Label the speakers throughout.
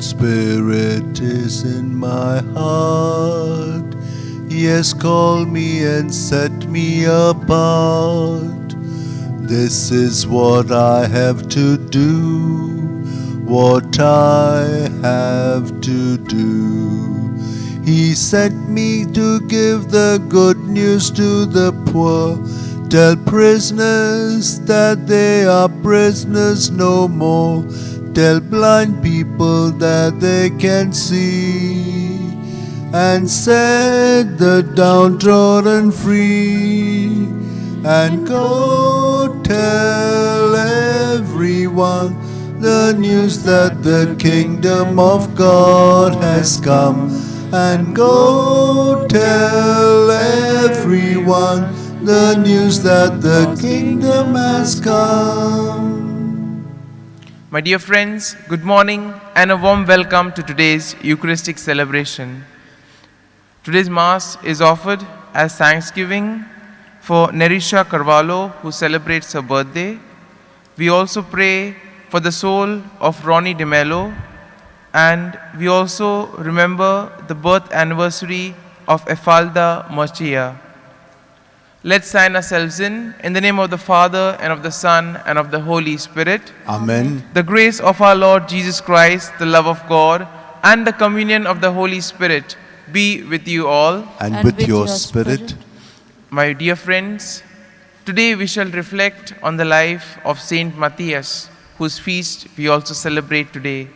Speaker 1: Spirit is in my heart. He has called me and set me apart. This is what I have to do, what I have to do. He sent me to give the good news to the poor, tell prisoners that they are prisoners no more, tell blind people that they can see, and set the downtrodden free, and go tell everyone the news that the kingdom of God has come, and go tell everyone the news that the kingdom has come.
Speaker 2: My dear friends, good morning and a warm welcome to today's Eucharistic celebration. Today's Mass is offered as thanksgiving for Nerisha Carvalho, who celebrates her birthday. We also pray for the soul of Ronnie De Mello, and we also remember the birth anniversary of Efalda Murcia. Let's sign ourselves in the name of the Father, and of the Son, and of the Holy Spirit.
Speaker 1: Amen.
Speaker 2: The grace of our Lord Jesus Christ, the love of God, and the communion of the Holy Spirit be with you all.
Speaker 1: And with your spirit.
Speaker 2: My dear friends, today we shall reflect on the life of Saint Matthias, whose feast we also celebrate today.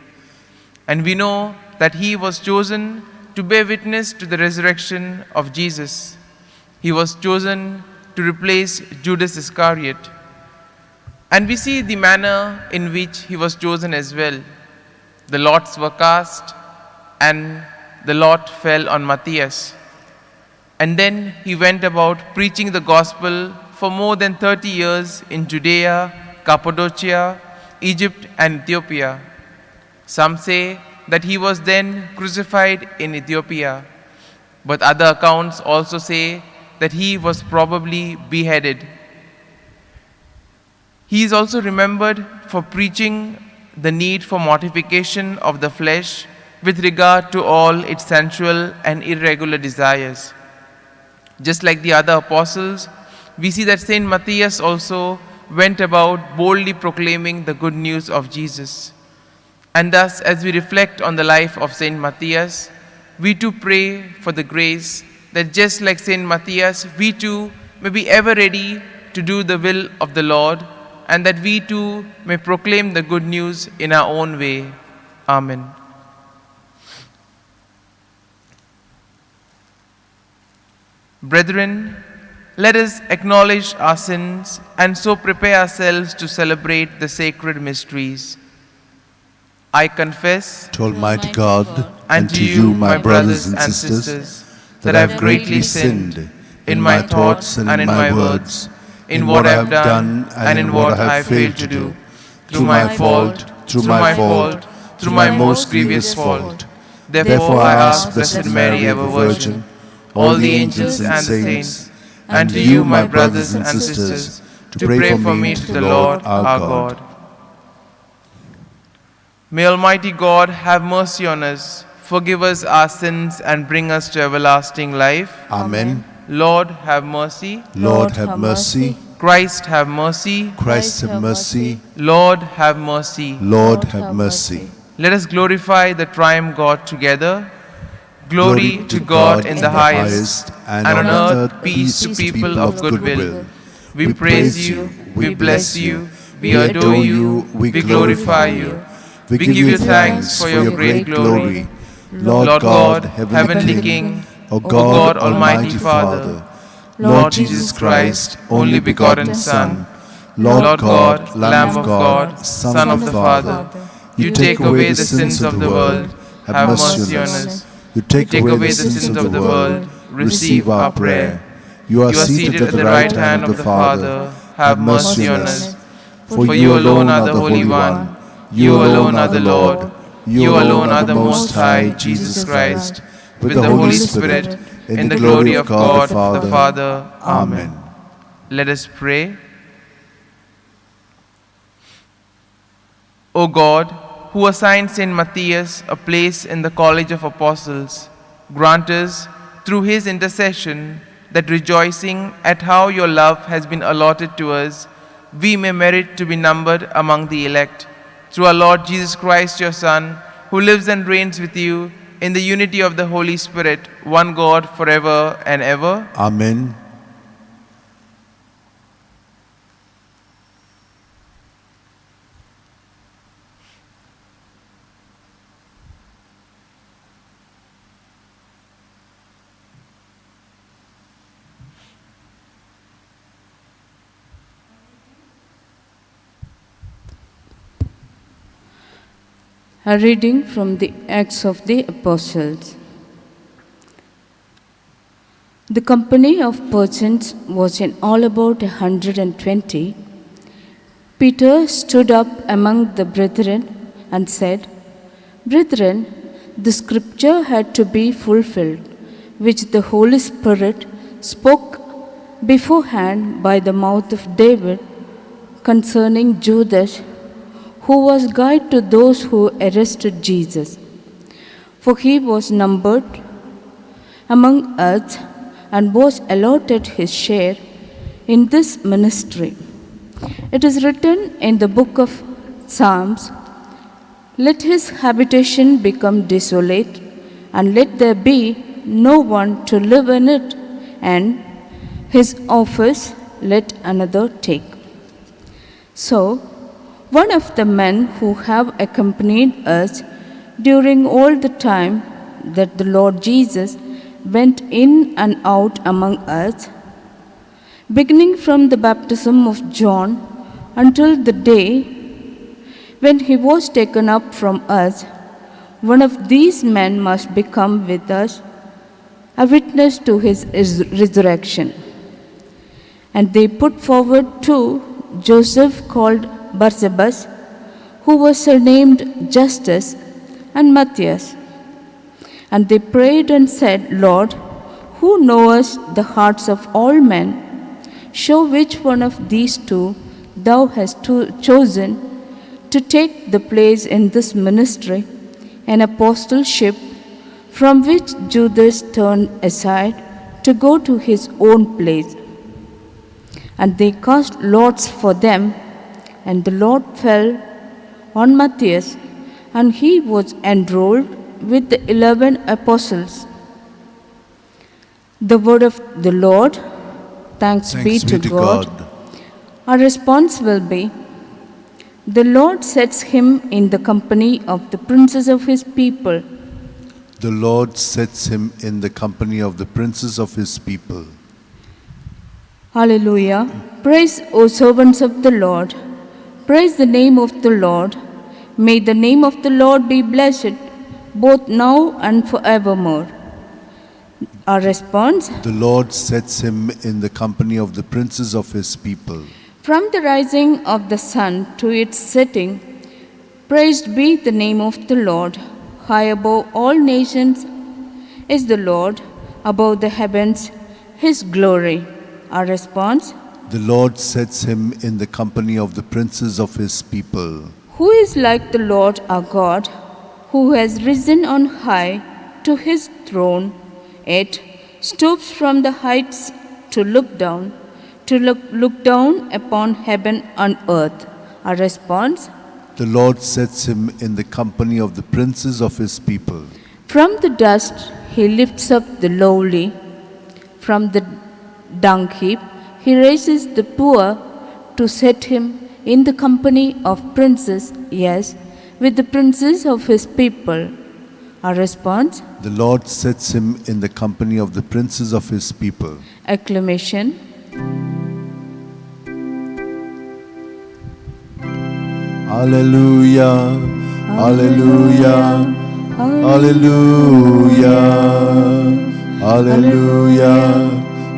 Speaker 2: And we know that he was chosen to bear witness to the resurrection of Jesus. He was chosen to replace Judas Iscariot. And we see the manner in which he was chosen as well. The lots were cast, and the lot fell on Matthias. And then he went about preaching the gospel for more than 30 years in Judea, Cappadocia, Egypt, and Ethiopia. Some say that he was then crucified in Ethiopia, but other accounts also say that he was probably beheaded. He is also remembered for preaching the need for mortification of the flesh with regard to all its sensual and irregular desires. Just like the other apostles, we see that Saint Matthias also went about boldly proclaiming the good news of Jesus. And thus, as we reflect on the life of Saint Matthias, we too pray for the grace that just like Saint Matthias, we too may be ever ready to do the will of the Lord, and that we too may proclaim the good news in our own way. Amen. Brethren, let us acknowledge our sins and so prepare ourselves to celebrate the sacred mysteries. I confess
Speaker 1: To Almighty God and to you, my brothers and sisters, that I have greatly sinned in my thoughts and in my words, in what I have done and in what I have failed to do, through my fault, through my most grievous fault. Therefore I ask Blessed Mary, ever Virgin, all the angels and saints, and to you, my brothers and sisters, to pray for me to the Lord our God.
Speaker 2: May Almighty God have mercy on us, forgive us our sins, and bring us to everlasting life.
Speaker 1: Amen.
Speaker 2: Lord, have mercy.
Speaker 1: Lord, have mercy.
Speaker 2: Christ, have mercy.
Speaker 1: Christ, have mercy.
Speaker 2: Lord, have mercy.
Speaker 1: Lord, have mercy.
Speaker 2: Let us glorify the triune God together. Glory to God in the highest, and on earth peace to people of good will. We praise you, we bless you, we adore you, we glorify you. We give you thanks for your great glory.
Speaker 1: Lord God,
Speaker 2: Heavenly King,
Speaker 1: O
Speaker 2: O God, Almighty Father, Lord Jesus Christ, only begotten Son, Lord God, Lamb of God, Son of the Father, you take away the sins of the world, have mercy on us.
Speaker 1: You take away the sins of the world, receive our prayer. You are seated at the right hand of the Father, have mercy on us. For you alone are the Holy One, you alone are the Lord, you alone are the Most High, Jesus Christ, with the Holy Spirit, in the glory of God the Father. Amen.
Speaker 2: Let us pray. O God, who assigned Saint Matthias a place in the college of apostles, grant us, through his intercession, that rejoicing at how your love has been allotted to us, we may merit to be numbered among the elect. Through our Lord Jesus Christ, your Son, who lives and reigns with you in the unity of the Holy Spirit, one God, forever and ever.
Speaker 1: Amen.
Speaker 3: A reading from the Acts of the Apostles. The company of persons was in all about 120. Peter stood up among the brethren and said, Brethren, the scripture had to be fulfilled, which the Holy Spirit spoke beforehand by the mouth of David concerning Judas, who was guide to those who arrested Jesus. For he was numbered among us and was allotted his share in this ministry. It is written in the book of Psalms, Let his habitation become desolate, and let there be no one to live in it, and his office let another take. So, one of the men who have accompanied us during all the time that the Lord Jesus went in and out among us, beginning from the baptism of John until the day when he was taken up from us, one of these men must become with us a witness to his resurrection. And they put forward too Joseph called Barsabas, who was surnamed Justus, and Matthias. And they prayed and said, Lord, who knowest the hearts of all men, show which one of these two thou hast chosen to take the place in this ministry and apostleship, from which Judas turned aside to go to his own place. And they cast lots for them, and the lot fell on Matthias, and he was enrolled with the 11 apostles. The word of the Lord. Thanks be to God. Our response will be, the Lord sets him in the company of the princes of his people.
Speaker 1: The Lord sets him in the company of the princes of his people.
Speaker 3: Hallelujah. Praise, O servants of the Lord. Praise the name of the Lord. May the name of the Lord be blessed, both now and forevermore. Our response.
Speaker 1: The Lord sets him in the company of the princes of his people.
Speaker 3: From the rising of the sun to its setting, praised be the name of the Lord. High above all nations is the Lord, above the heavens his glory. Our response.
Speaker 1: The Lord sets him in the company of the princes of his people.
Speaker 3: Who is like the Lord our God, who has risen on high to his throne, yet stoops from the heights to look down upon heaven and earth? Our response.
Speaker 1: The Lord sets him in the company of the princes of his people.
Speaker 3: From the dust he lifts up the lowly. From the dung heap he raises the poor to set him in the company of princes, yes, with the princes of his people. Our response.
Speaker 1: The Lord sets him in the company of the princes of his people.
Speaker 3: Acclamation.
Speaker 1: Hallelujah, hallelujah, hallelujah, hallelujah,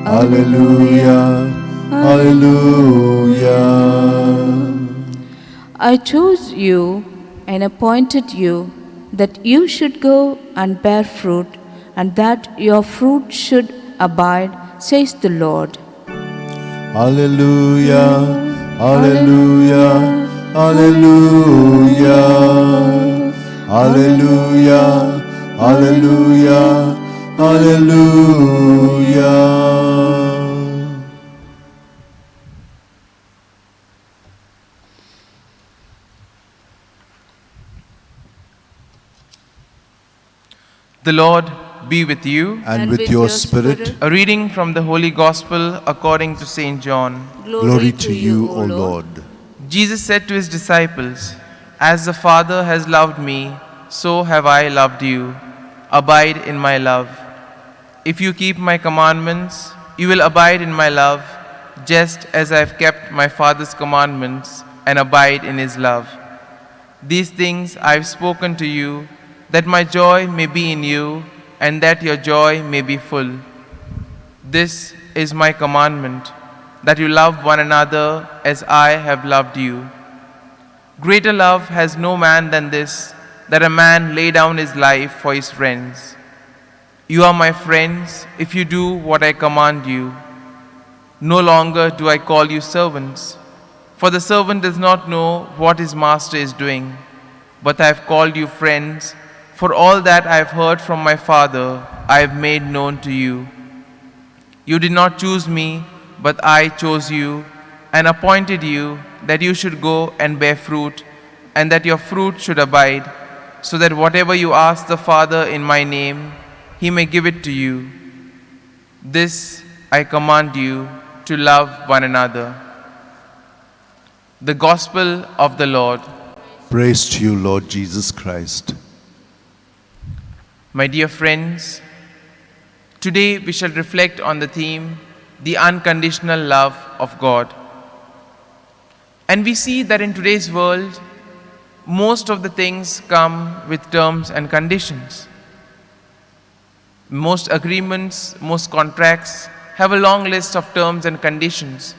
Speaker 1: hallelujah, hallelujah.
Speaker 3: I chose you and appointed you that you should go and bear fruit, and that your fruit should abide, says the Lord.
Speaker 1: Hallelujah, hallelujah, Hallelujah. Hallelujah. Hallelujah. Hallelujah.
Speaker 2: The Lord be with you.
Speaker 1: And with your spirit,
Speaker 2: A reading from the Holy Gospel according to St. John.
Speaker 1: glory to you, O Lord.
Speaker 2: Jesus said to his disciples, "As the Father has loved me, so have I loved you. Abide in my love. If you keep my commandments, you will abide in my love, just as I have kept my Father's commandments and abide in his love. These things I have spoken to you, that my joy may be in you, and that your joy may be full. This is my commandment, that you love one another as I have loved you. Greater love has no man than this, that a man lay down his life for his friends. You are my friends if you do what I command you. No longer do I call you servants, for the servant does not know what his master is doing, but I have called you friends, for all that I have heard from my Father I have made known to you. You did not choose me, but I chose you and appointed you that you should go and bear fruit, and that your fruit should abide, so that whatever you ask the Father in my name, he may give it to you. This I command you, to love one another." The Gospel of the Lord.
Speaker 1: Praise to you, Lord Jesus Christ.
Speaker 2: My dear friends, today we shall reflect on the theme, the unconditional love of God. And we see that in today's world, most of the things come with terms and conditions. Most agreements, most contracts have a long list of terms and conditions.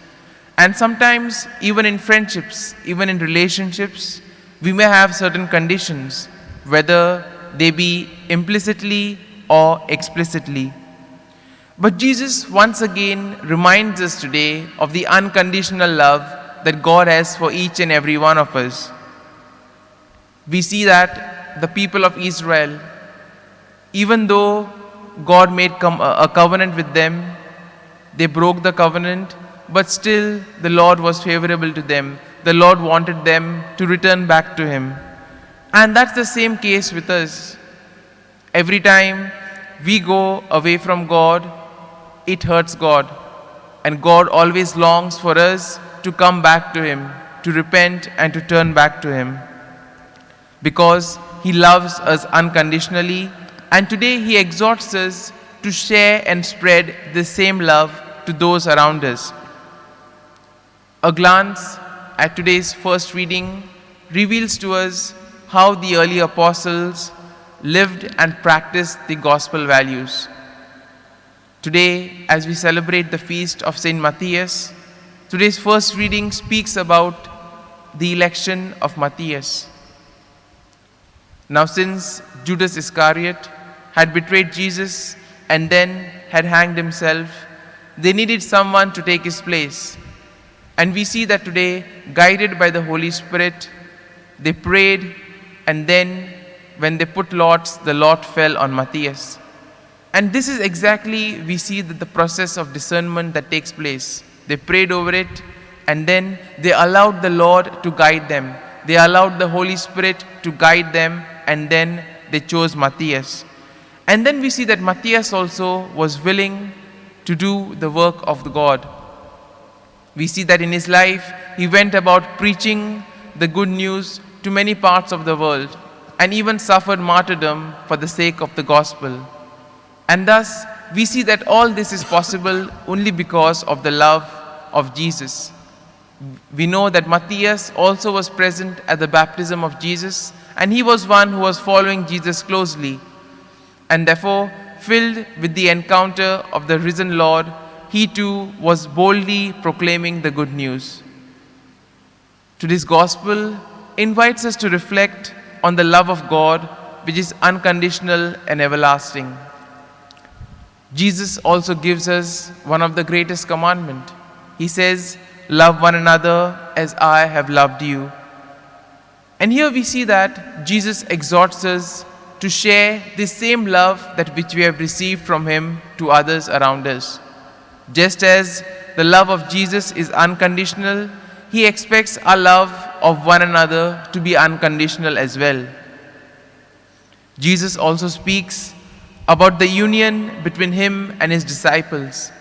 Speaker 2: And sometimes, even in friendships, even in relationships, we may have certain conditions, whether they be implicitly or explicitly. But Jesus once again reminds us today of the unconditional love that God has for each and every one of us. We see that the people of Israel, even though God made a covenant with them, they broke the covenant, but still the Lord was favorable to them. The Lord wanted them to return back to Him. And that's the same case with us. Every time we go away from God, it hurts God. And God always longs for us to come back to Him, to repent and to turn back to Him. Because He loves us unconditionally, and today He exhorts us to share and spread the same love to those around us. A glance at today's first reading reveals to us how the early apostles lived and practiced the gospel values. Today, as we celebrate the feast of Saint Matthias, today's first reading speaks about the election of Matthias. Now, since Judas Iscariot had betrayed Jesus and then had hanged himself, they needed someone to take his place. And we see that today, guided by the Holy Spirit, they prayed, and then when they put lots, the lot fell on Matthias. And this is exactly, we see that the process of discernment that takes place. They prayed over it, and then they allowed the Lord to guide them. They allowed the Holy Spirit to guide them, and then they chose Matthias. And then we see that Matthias also was willing to do the work of the God. We see that in his life, he went about preaching the good news to many parts of the world, and even suffered martyrdom for the sake of the gospel. And thus, we see that all this is possible only because of the love of Jesus. We know that Matthias also was present at the baptism of Jesus, and he was one who was following Jesus closely. And therefore, filled with the encounter of the risen Lord, he too was boldly proclaiming the good news. Today's gospel invites us to reflect on the love of God, which is unconditional and everlasting. Jesus also gives us one of the greatest commandments. He says, "Love one another as I have loved you." And here we see that Jesus exhorts us to share this same love that which we have received from him to others around us. Just as the love of Jesus is unconditional, he expects our love of one another to be unconditional as well. Jesus also speaks about the union between him and his disciples.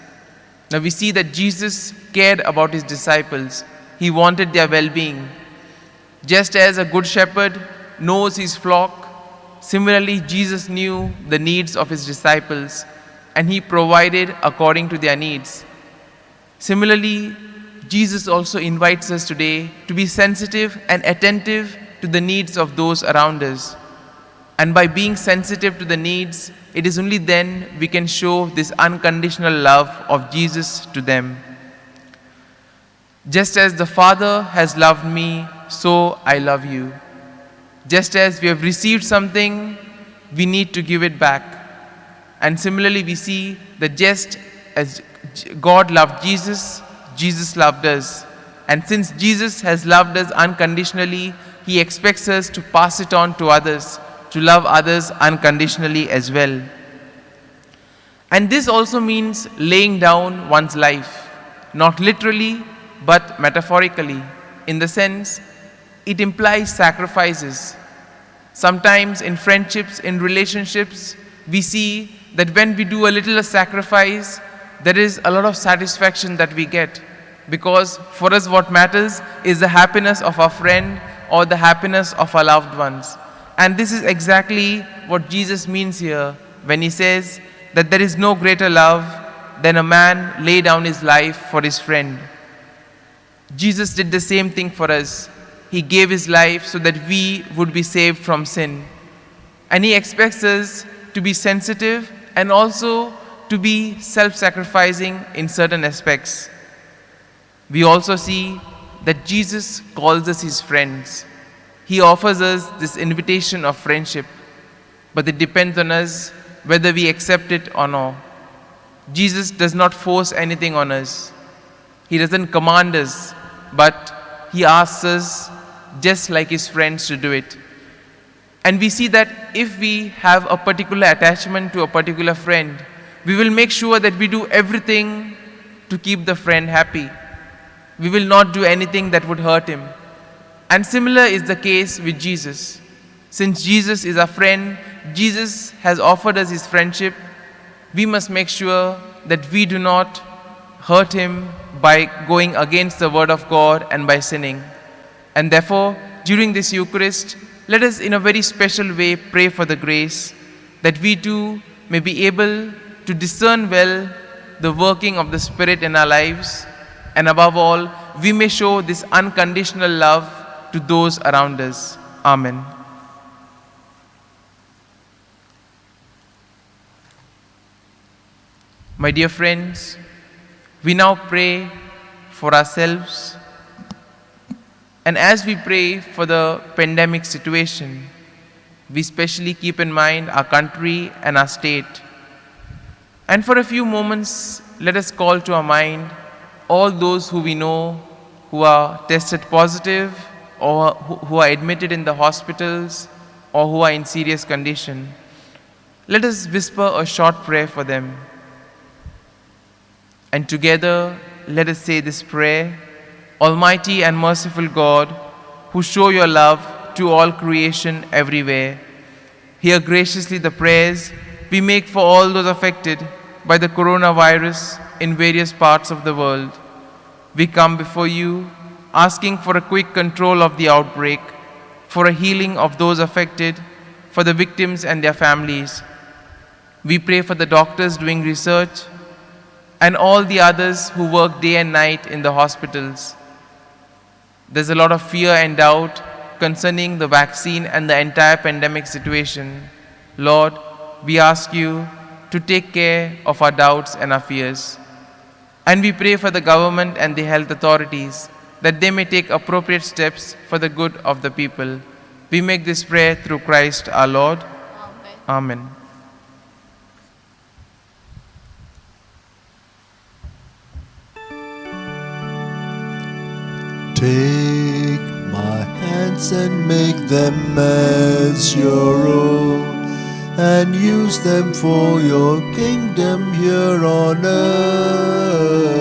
Speaker 2: Now we see that Jesus cared about his disciples. He wanted their well-being. Just as a good shepherd knows his flock, similarly Jesus knew the needs of his disciples and he provided according to their needs. Similarly, Jesus also invites us today to be sensitive and attentive to the needs of those around us. And by being sensitive to the needs, it is only then we can show this unconditional love of Jesus to them. Just as the Father has loved me, so I love you. Just as we have received something, we need to give it back. And similarly, we see that just as God loved Jesus, Jesus loved us. And since Jesus has loved us unconditionally, he expects us to pass it on to others, to love others unconditionally as well. And this also means laying down one's life, not literally, but metaphorically, in the sense it implies sacrifices. Sometimes in friendships, in relationships, we see that when we do a little sacrifice, there is a lot of satisfaction that we get. Because for us what matters is the happiness of our friend or the happiness of our loved ones. And this is exactly what Jesus means here when he says that there is no greater love than a man lay down his life for his friend. Jesus did the same thing for us. He gave his life so that we would be saved from sin. And he expects us to be sensitive and also to be self-sacrificing in certain aspects. We also see that Jesus calls us his friends. He offers us this invitation of friendship, but it depends on us whether we accept it or not. Jesus does not force anything on us. He doesn't command us, but he asks us just like his friends to do it. And we see that if we have a particular attachment to a particular friend, we will make sure that we do everything to keep the friend happy. We will not do anything that would hurt him. And similar is the case with Jesus. Since Jesus is our friend, Jesus has offered us his friendship, we must make sure that we do not hurt him by going against the word of God and by sinning. And therefore, during this Eucharist, let us in a very special way pray for the grace that we too may be able to discern well the working of the Spirit in our lives, and above all, we may show this unconditional love to those around us. Amen. My dear friends, we now pray for ourselves, and as we pray for the pandemic situation, we especially keep in mind our country and our state. And for a few moments, let us call to our mind all those who we know who are tested positive or who are admitted in the hospitals or who are in serious condition. Let us whisper a short prayer for them. And together, let us say this prayer. Almighty and merciful God, who show your love to all creation everywhere, hear graciously the prayers we make for all those affected by the coronavirus in various parts of the world. We come before you asking for a quick control of the outbreak, for a healing of those affected, for the victims and their families. We pray for the doctors doing research and all the others who work day and night in the hospitals. There's a lot of fear and doubt concerning the vaccine and the entire pandemic situation. Lord, we ask you to take care of our doubts and our fears. And we pray for the government and the health authorities that they may take appropriate steps for the good of the people. We make this prayer through Christ our Lord. Amen. Amen.
Speaker 1: Take my hand, hearts and make them as your own, and use them for your kingdom here on earth.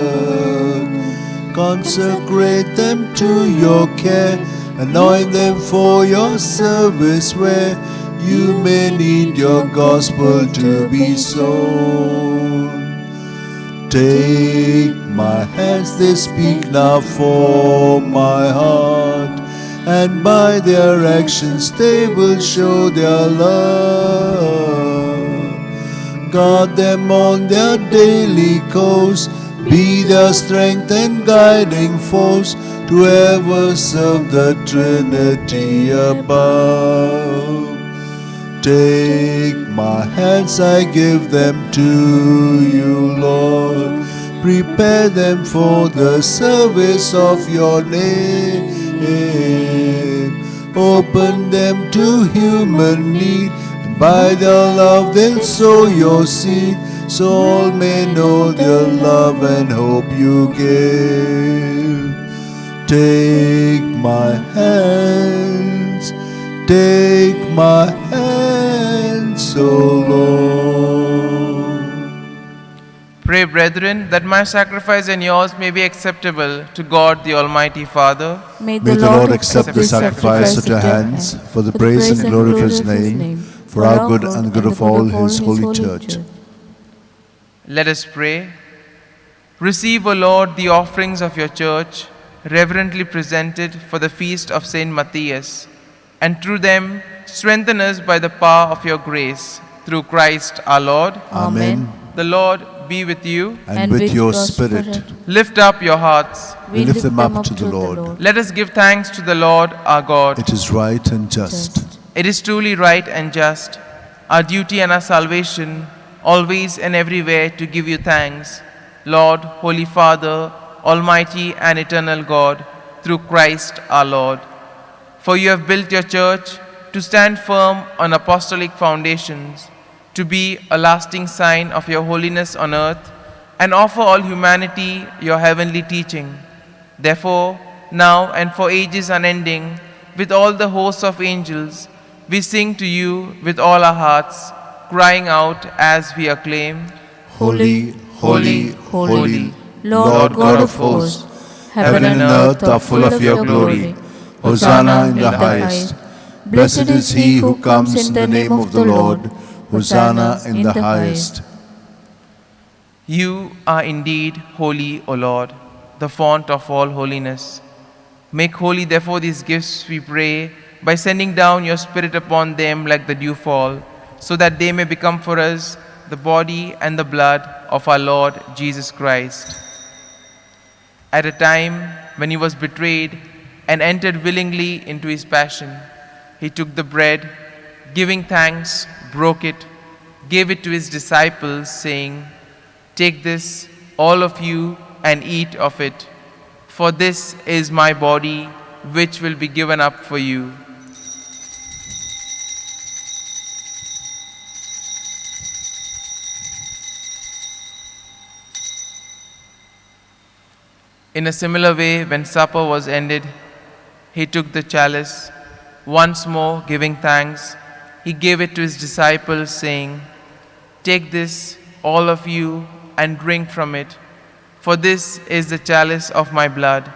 Speaker 1: Consecrate them to your care, anoint them for your service where you may need your gospel to be sown. Take my hands, they speak now for my heart, and by their actions they will show their love. Guard them on their daily course, be their strength and guiding force to ever serve the Trinity above. Take my hands, I give them to you, Lord. Prepare them for the service of your name. Open them to human need, and by their love they'll sow your seed, so all may know the love and hope you give. Take my hands, take my hands, O Lord.
Speaker 2: Pray, brethren, that my sacrifice and yours may be acceptable to God the Almighty Father.
Speaker 3: May
Speaker 1: May the Lord accept the sacrifice at your hands for the praise and glory of his name, for our good and the good of all his holy church.
Speaker 2: Let us pray. Receive, O Lord, the offerings of your church, reverently presented for the feast of Saint Matthias, and through them strengthen us by the power of your grace, through Christ our Lord.
Speaker 1: Amen.
Speaker 2: The Lord be with you.
Speaker 1: And with your spirit,
Speaker 2: Lift up your hearts.
Speaker 1: we lift them up to the Lord.
Speaker 2: Let us give thanks to the Lord our God.
Speaker 1: It is right and just.
Speaker 2: It is truly right and just, our duty and our salvation, always and everywhere to give you thanks, Lord, Holy Father, Almighty and eternal God, through Christ our Lord. For you have built your church to stand firm on apostolic foundations, to be a lasting sign of your holiness on earth, and offer all humanity your heavenly teaching. Therefore, now and for ages unending, with all the hosts of angels, we sing to you with all our hearts, crying out as we acclaim,
Speaker 1: Holy, holy, holy,
Speaker 3: Lord God of hosts,
Speaker 1: heaven and earth are full of your glory. Hosanna in the highest. Blessed is he who comes in the name of the Lord. Hosanna in the highest.
Speaker 2: You are indeed holy, O Lord, the font of all holiness. Make holy, therefore, these gifts, we pray, by sending down your Spirit upon them like the dewfall, so that they may become for us the body and the blood of our Lord Jesus Christ. At a time when he was betrayed and entered willingly into his passion, he took the bread, giving thanks, broke it, gave it to his disciples, saying, "Take this, all of you, and eat of it, for this is my body, which will be given up for you." In a similar way, when supper was ended, he took the chalice. Once more, giving thanks, he gave it to his disciples, saying, "Take this, all of you, and drink from it, for this is the chalice of my blood,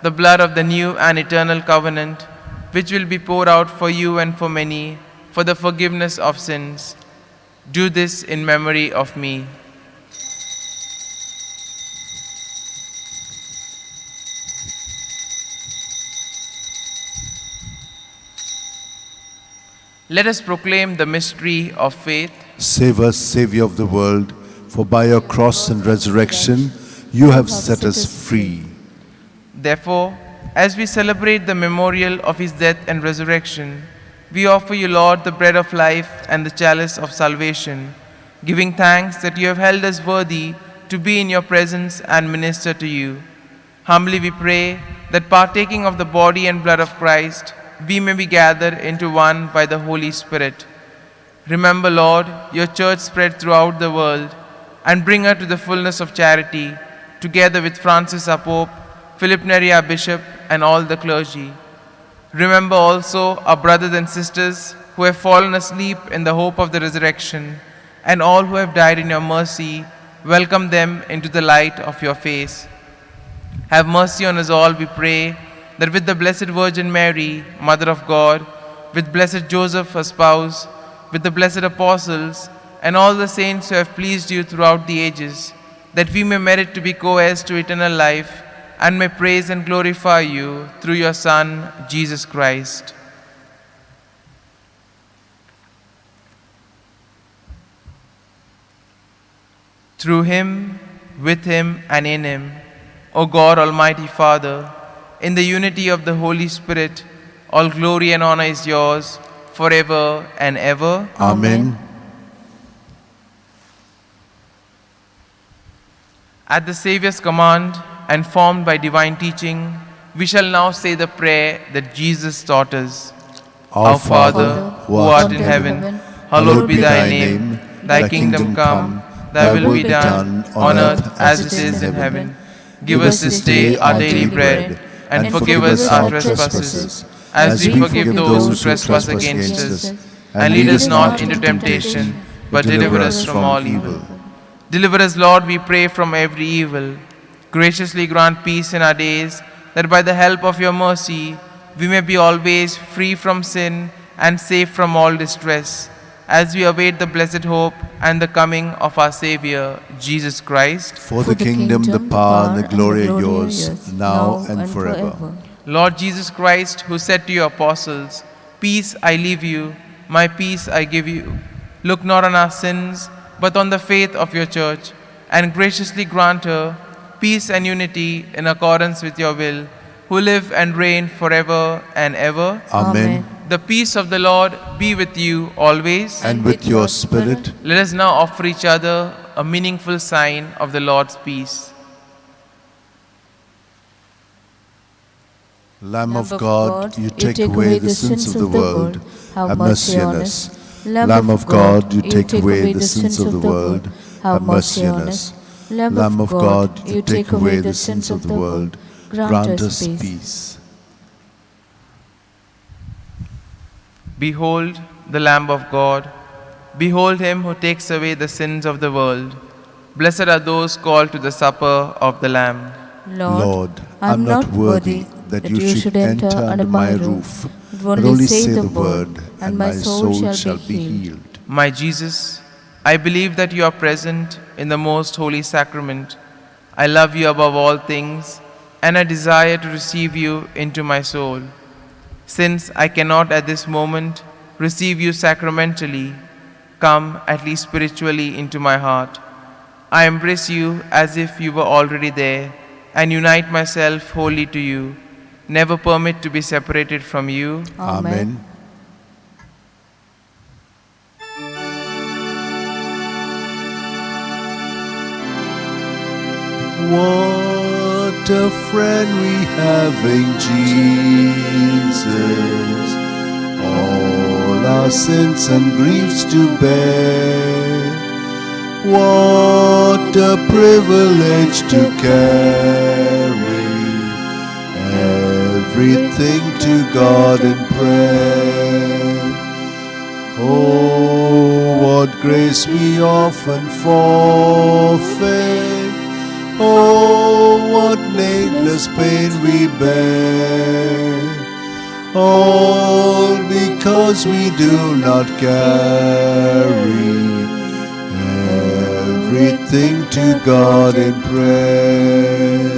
Speaker 2: the blood of the new and eternal covenant, which will be poured out for you and for many, for the forgiveness of sins. Do this in memory of me." Let us proclaim the mystery of faith.
Speaker 1: Save us, Savior of the world, for by your cross and resurrection you have set us free.
Speaker 2: Therefore, as we celebrate the memorial of his death and resurrection, we offer you, Lord, the bread of life and the chalice of salvation, giving thanks that you have held us worthy to be in your presence and minister to you. Humbly we pray that partaking of the body and blood of Christ, we may be gathered into one by the Holy Spirit. Remember, Lord, your church spread throughout the world, and bring her to the fullness of charity, together with Francis our Pope, Philip Neri our Bishop, and all the clergy. Remember also our brothers and sisters who have fallen asleep in the hope of the resurrection, and all who have died in your mercy. Welcome them into the light of your face. Have mercy on us all, we pray, that with the Blessed Virgin Mary, Mother of God, with blessed Joseph, her spouse, with the blessed apostles, and all the saints who have pleased you throughout the ages, that we may merit to be co-heirs to eternal life, and may praise and glorify you through your Son, Jesus Christ. Through him, with him, and in him, O God, Almighty Father, in the unity of the Holy Spirit, all glory and honor is yours forever and ever.
Speaker 1: Amen.
Speaker 2: At the Saviour's command and formed by divine teaching, we shall now say the prayer that Jesus taught us.
Speaker 1: Our Father,
Speaker 2: who art in heaven, hallowed be thy name. Thy kingdom come, thy will be done on earth as it is in heaven. Give us this day our daily bread, and forgive us our trespasses, as we forgive those who trespass against us. And lead us not into temptation, but deliver us from all evil. Deliver us, Lord, we pray, from every evil. Graciously grant peace in our days, that by the help of your mercy we may be always free from sin and safe from all distress, as we await the blessed hope and the coming of our Savior, Jesus Christ.
Speaker 1: For the kingdom, the power, and the glory are yours, now and forever.
Speaker 2: Lord Jesus Christ, who said to your apostles, "Peace I leave you, my peace I give you," look not on our sins, but on the faith of your church, and graciously grant her peace and unity in accordance with your will, who live and reign forever and ever.
Speaker 1: Amen.
Speaker 2: The peace of the Lord be with you always.
Speaker 1: And with your spirit.
Speaker 2: Let us now offer each other a meaningful sign of the Lord's peace.
Speaker 1: Lamb of God, you take away the sins of the world. Have mercy on us. Lamb of God, you take away the sins of the world. Have mercy on us. Lamb of God, you take away the sins of the world. Grant us peace.
Speaker 2: Behold the Lamb of God. Behold him who takes away the sins of the world. Blessed are those called to the supper of the Lamb.
Speaker 1: Lord, I am not worthy that you should enter under my roof, but only say the word, and my soul shall be healed.
Speaker 2: My Jesus, I believe that you are present in the most holy sacrament. I love you above all things, and I desire to receive you into my soul. Since I cannot at this moment receive you sacramentally, come at least spiritually into my heart. I embrace you as if you were already there, and unite myself wholly to you. Never permit to be separated from you.
Speaker 1: Amen. What a friend we have in Jesus, all our sins and griefs to bear. What a privilege to carry everything to God in prayer. Oh, what grace we often forfeit. Oh, what needless pain we bear, all because we do not carry everything to God in prayer.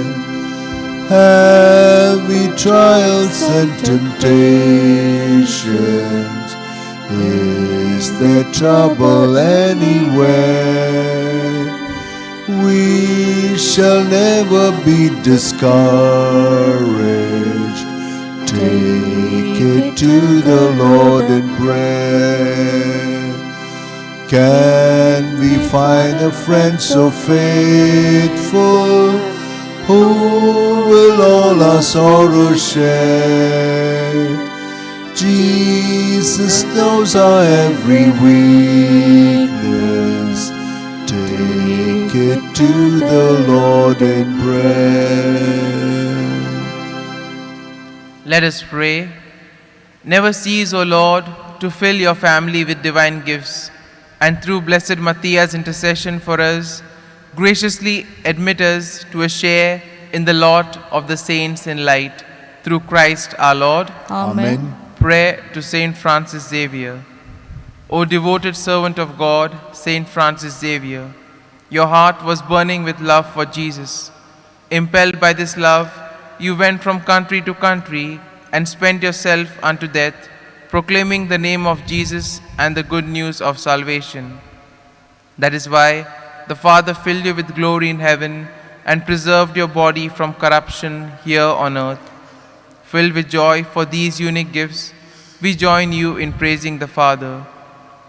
Speaker 1: Heavy trials and temptations, is there trouble anywhere? We shall never be discouraged. Take it to the Lord in prayer. Can we find a friend so faithful, who will all our sorrows share? Jesus knows our every weakness. Take it to the Lord in prayer.
Speaker 2: Let us pray. Never cease, O Lord, to fill your family with divine gifts, and through blessed Matthias' intercession for us, graciously admit us to a share in the lot of the saints in light, through Christ our Lord.
Speaker 3: Amen.
Speaker 2: Prayer to Saint Francis Xavier. O devoted servant of God, Saint Francis Xavier, your heart was burning with love for Jesus. Impelled by this love, you went from country to country and spent yourself unto death, proclaiming the name of Jesus and the good news of salvation. That is why the Father filled you with glory in heaven and preserved your body from corruption here on earth. Filled with joy for these unique gifts, we join you in praising the Father.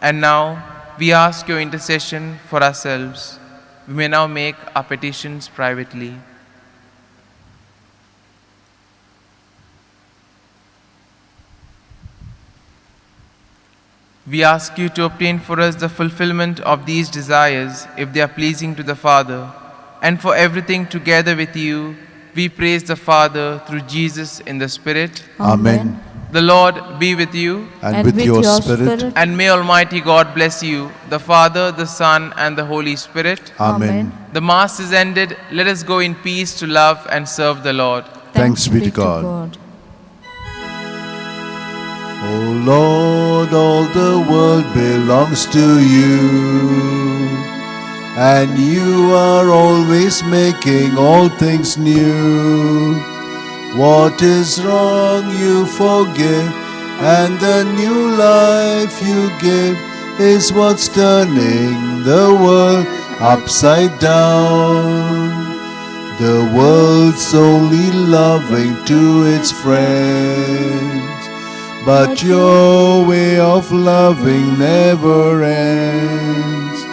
Speaker 2: And now we ask your intercession for ourselves. We may now make our petitions privately. We ask you to obtain for us the fulfillment of these desires, if they are pleasing to the Father. And for everything together with you, we praise the Father through Jesus in the Spirit.
Speaker 1: Amen.
Speaker 2: The Lord be with you.
Speaker 1: And with your spirit.
Speaker 2: And may Almighty God bless you, the Father, the Son, and the Holy Spirit.
Speaker 1: Amen.
Speaker 2: The Mass is ended. Let us go in peace to love and serve the Lord.
Speaker 1: Thanks be to God. O Lord, all the world belongs to you, and you are always making all things new. What is wrong you forgive, and the new life you give is what's turning the world upside down. The world's only loving to its friends, but your way of loving never ends.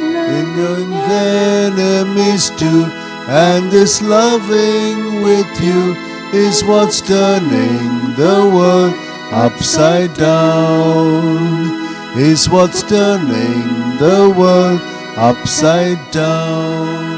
Speaker 1: In your enemies too, and this loving with you is what's turning the world upside down. Is what's turning the world upside down.